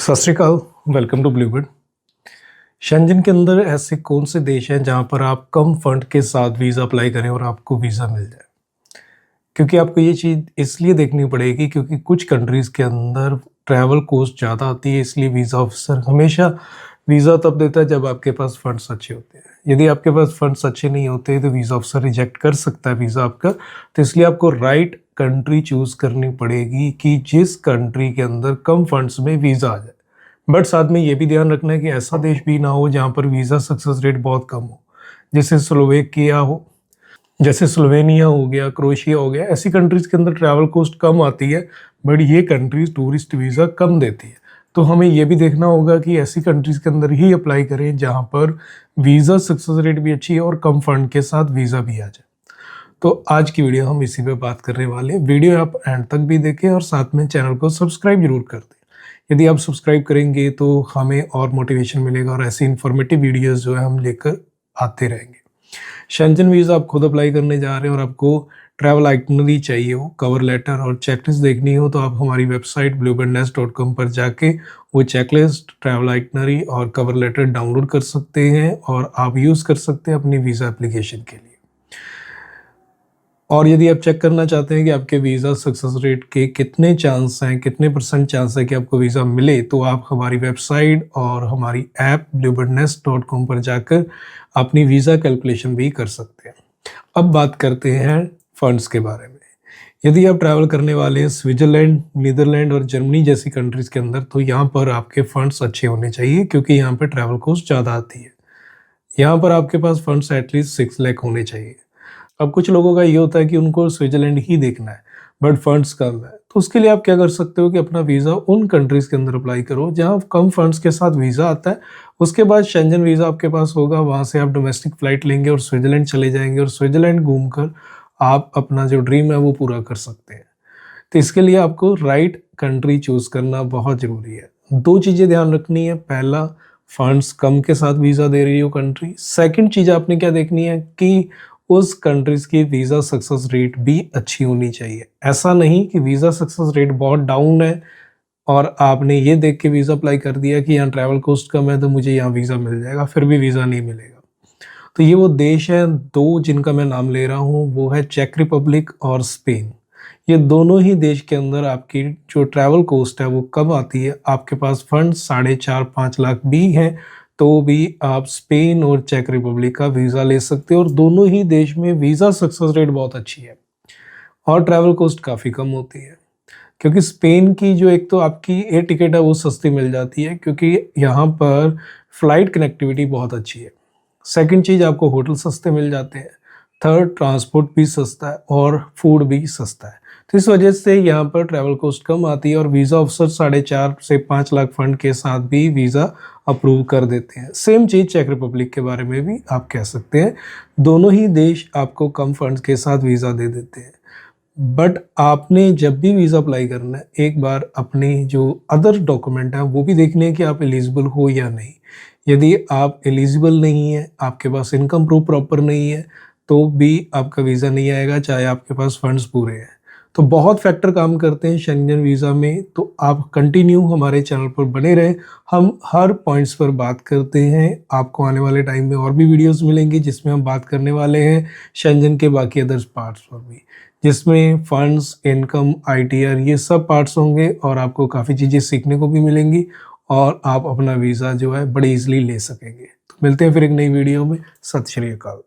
सत श्री अकाल, welcome to Bluebird. Shenzhen के अंदर ऐसे कौन से देश हैं जहां पर आप कम फंड के साथ वीज़ा अप्लाई करें और आपको वीज़ा मिल जाए? क्योंकि आपको ये चीज़ इसलिए देखनी पड़ेगी क्योंकि कुछ कंट्रीज़ के अंदर ट्रैवल कॉस्ट ज़्यादा आती है, इसलिए वीज़ा ऑफिसर हमेशा वीज़ा तब देता है जब आपके पास फंड्स अच्छे होते हैं। यदि आपके पास फंड्स अच्छे नहीं होते तो वीज़ा ऑफिसर रिजेक्ट कर सकता है वीज़ा आपका। तो इसलिए आपको राइट कंट्री चूज़ करनी पड़ेगी कि जिस कंट्री के अंदर कम फंड्स में वीज़ा आ जाए। बट साथ में ये भी ध्यान रखना है कि ऐसा देश भी ना हो जहाँ पर वीज़ा सक्सेस रेट बहुत कम हो, जैसे स्लोवेकिया हो, जैसे स्लोवेनिया हो गया, क्रोएशिया हो गया। ऐसी कंट्रीज़ के अंदर ट्रैवल कॉस्ट कम आती है, बट ये कंट्रीज़ टूरिस्ट वीज़ा कम देती है। तो हमें ये भी देखना होगा कि ऐसी कंट्रीज़ के अंदर ही अप्लाई करें जहाँ पर वीज़ा सक्सेस रेट भी अच्छी है और कम फंड के साथ वीज़ा भी आ जाए। तो आज की वीडियो हम इसी पे बात करने वाले हैं। वीडियो आप एंड तक भी देखें और साथ में चैनल को सब्सक्राइब जरूर कर दें। यदि आप सब्सक्राइब करेंगे तो हमें और मोटिवेशन मिलेगा और ऐसी इन्फॉर्मेटिव वीडियोस जो है हम लेकर आते रहेंगे। शेंजन वीज़ा आप खुद अप्लाई करने जा रहे हैं और आपको ट्रैवल आइटनरी चाहिए हो, कवर लेटर और चेकलिस्ट देखनी हो तो आप हमारी वेबसाइट bluebirdnest.com पर जाके वो चेकलिस्ट, ट्रैवल आइटनरी और कवर लेटर डाउनलोड कर सकते हैं और आप यूज़ कर सकते हैं अपनी वीज़ा एप्लीकेशन के लिए। और यदि आप चेक करना चाहते हैं कि आपके वीज़ा सक्सेस रेट के कितने चांस हैं, कितने % चांस है कि आपको वीज़ा मिले, तो आप हमारी वेबसाइट और हमारी ऐप bluebirdnest.com पर जाकर अपनी वीज़ा कैलकुलेशन भी कर सकते हैं। अब बात करते हैं फंड्स के बारे में। यदि आप ट्रैवल करने वाले हैं स्विट्ज़रलैंड, नीदरलैंड और जर्मनी जैसी कंट्रीज़ के अंदर, तो यहाँ पर आपके फंड्स अच्छे होने चाहिए क्योंकि यहाँ पर ट्रैवल कॉस्ट ज़्यादा आती है। यहाँ पर आपके पास फंड्स एटलीस्ट 6 लाख होने चाहिए। अब कुछ लोगों का ये होता है कि उनको स्विट्ज़रलैंड ही देखना है बट फंड्स कम है, तो उसके लिए आप क्या कर सकते हो कि अपना वीज़ा उन कंट्रीज़ के अंदर अप्लाई करो जहाँ कम फंड्स के साथ वीज़ा आता है। उसके बाद शेंजन वीज़ा आपके पास होगा, वहाँ से आप डोमेस्टिक फ़्लाइट लेंगे और स्विट्ज़रलैंड चले जाएंगे और स्विट्ज़रलैंड घूमकर आप अपना जो ड्रीम है वो पूरा कर सकते हैं। तो इसके लिए आपको राइट कंट्री चूज़ करना बहुत ज़रूरी है। 2 चीज़ें ध्यान रखनी है। पहला, फंड्स कम के साथ वीज़ा दे रही हो कंट्री। सेकंड चीज़ आपने क्या देखनी है कि उस कंट्रीज़ की वीज़ा सक्सेस रेट भी अच्छी होनी चाहिए। ऐसा नहीं कि वीज़ा सक्सेस रेट बहुत डाउन है और आपने ये देख के वीज़ा अप्लाई कर दिया कि यहाँ ट्रैवल कॉस्ट कम है तो मुझे यहाँ वीज़ा मिल जाएगा, फिर भी वीज़ा नहीं मिलेगा। तो ये वो देश हैं 2 जिनका मैं नाम ले रहा हूँ, वो है चेक रिपब्लिक और स्पेन। ये दोनों ही देश के अंदर आपकी जो ट्रैवल कॉस्ट है वो कम आती है। आपके पास फंड 4.5-5 लाख भी हैं तो भी आप स्पेन और चेक रिपब्लिक का वीज़ा ले सकते हो और दोनों ही देश में वीज़ा सक्सेस रेट बहुत अच्छी है और ट्रैवल कॉस्ट काफ़ी कम होती है। क्योंकि स्पेन की जो एक तो आपकी एयर टिकट है वो सस्ती मिल जाती है क्योंकि यहाँ पर फ़्लाइट कनेक्टिविटी बहुत अच्छी है। सेकंड चीज़, आपको होटल सस्ते मिल जाते हैं। थर्ड, ट्रांसपोर्ट भी सस्ता है और फूड भी सस्ता है। तो इस वजह से यहाँ पर ट्रैवल कॉस्ट कम आती है और वीज़ा ऑफिसर 4.5 से 5 लाख फंड के साथ भी वीज़ा अप्रूव कर देते हैं। सेम चीज़ चेक रिपब्लिक के बारे में भी आप कह सकते हैं। दोनों ही देश आपको कम फंड्स के साथ वीज़ा दे देते हैं। बट आपने जब भी वीज़ा अप्लाई करना है, एक बार अपने जो अदर डॉक्यूमेंट हैं वो भी देखने हैं कि आप एलिजिबल हो या नहीं। यदि आप एलिजिबल नहीं हैं, आपके पास इनकम प्रूफ प्रॉपर नहीं है, तो भी आपका वीज़ा नहीं आएगा, चाहे आपके पास फंड्स पूरे हैं। तो बहुत फैक्टर काम करते हैं शेंजन वीज़ा में, तो आप कंटिन्यू हमारे चैनल पर बने रहें। हम हर पॉइंट्स पर बात करते हैं। आपको आने वाले टाइम में और भी वीडियोस मिलेंगी जिसमें हम बात करने वाले हैं शेंजन के बाकी अदर्स पार्ट्स पर भी, जिसमें फंड्स, इनकम, आईटीआर ये सब पार्ट्स होंगे और आपको काफ़ी चीज़ें सीखने को भी मिलेंगी और आप अपना वीज़ा जो है बड़े ईजिली ले सकेंगे। तो मिलते हैं फिर एक नई वीडियो में। सत श्री अकाल।